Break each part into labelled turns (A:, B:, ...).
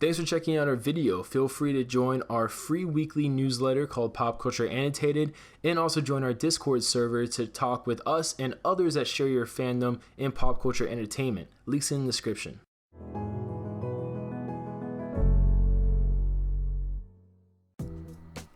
A: Thanks for checking out our video. Feel free to join our free weekly newsletter called Pop Culture Annotated, and also join our Discord server to talk with us and others that share your fandom in pop culture entertainment. Links in the description.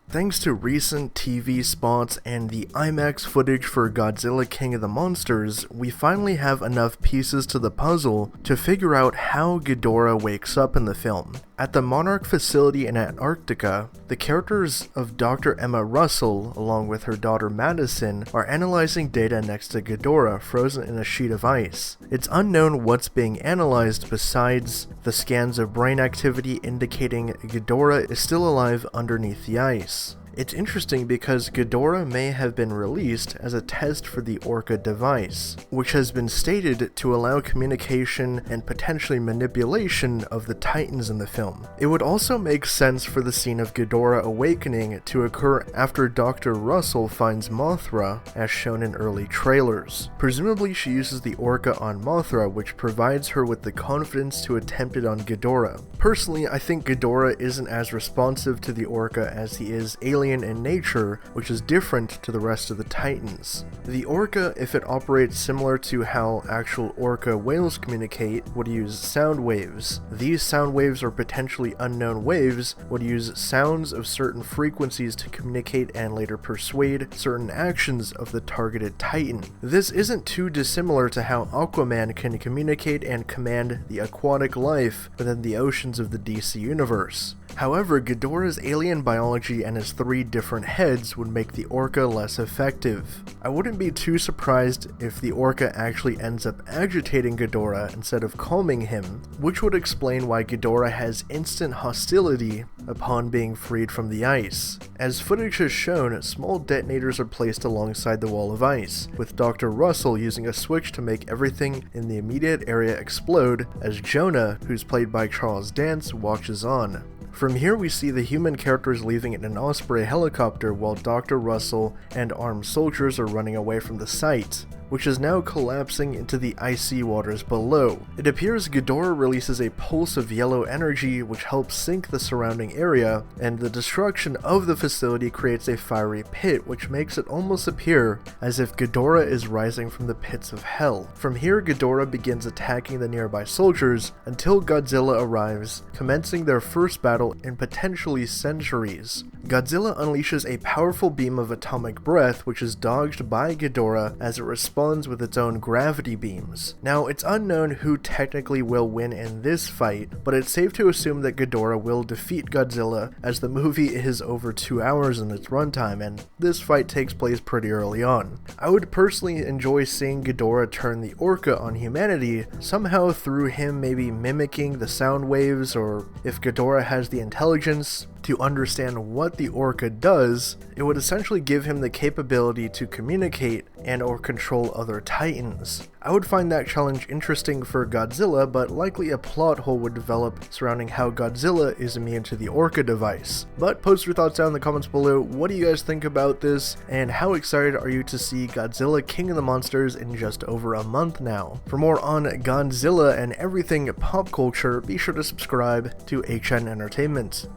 B: Thanks to recent TV spots and the IMAX footage for Godzilla King of the Monsters, we finally have enough pieces to the puzzle to figure out how Ghidorah wakes up in the film. At the Monarch facility in Antarctica, the characters of Dr. Emma Russell, along with her daughter Madison, are analyzing data next to Ghidorah frozen in a sheet of ice. It's unknown what's being analyzed besides the scans of brain activity indicating Ghidorah is still alive underneath the ice. It's interesting because Ghidorah may have been released as a test for the Orca device, which has been stated to allow communication and potentially manipulation of the Titans in the film. It would also make sense for the scene of Ghidorah awakening to occur after Dr. Russell finds Mothra, as shown in early trailers. Presumably she uses the Orca on Mothra, which provides her with the confidence to attempt it on Ghidorah. Personally, I think Ghidorah isn't as responsive to the Orca as he is alien in nature, which is different to the rest of the Titans. The Orca, if it operates similar to how actual orca whales communicate, would use sound waves. These sound waves, or potentially unknown waves, would use sounds of certain frequencies to communicate and later persuade certain actions of the targeted Titan. This isn't too dissimilar to how Aquaman can communicate and command the aquatic life within the oceans of the DC universe. However, Ghidorah's alien biology and his 3 different heads would make the Orca less effective. I wouldn't be too surprised if the Orca actually ends up agitating Ghidorah instead of calming him, which would explain why Ghidorah has instant hostility upon being freed from the ice. As footage has shown, small detonators are placed alongside the wall of ice, with Dr. Russell using a switch to make everything in the immediate area explode as Jonah, who's played by Charles Dance, watches on. From here we see the human characters leaving in an Osprey helicopter while Dr. Russell and armed soldiers are running away from the site, which is now collapsing into the icy waters below. It appears Ghidorah releases a pulse of yellow energy which helps sink the surrounding area, and the destruction of the facility creates a fiery pit which makes it almost appear as if Ghidorah is rising from the pits of hell. From here Ghidorah begins attacking the nearby soldiers until Godzilla arrives, commencing their first battle in potentially centuries. Godzilla unleashes a powerful beam of atomic breath which is dodged by Ghidorah as it responds with its own gravity beams. Now, it's unknown who technically will win in this fight, but it's safe to assume that Ghidorah will defeat Godzilla, as the movie is over 2 hours in its runtime and this fight takes place pretty early on. I would personally enjoy seeing Ghidorah turn the Orca on humanity, somehow through him maybe mimicking the sound waves, or if Ghidorah has the intelligence to understand what the Orca does, it would essentially give him the capability to communicate and or control other Titans. I would find that challenge interesting for Godzilla, but likely a plot hole would develop surrounding how Godzilla is immune to the Orca device. But post your thoughts down in the comments below. What do you guys think about this, and how excited are you to see Godzilla King of the Monsters in just over a month now? For more on Godzilla and everything pop culture, be sure to subscribe to HN Entertainment.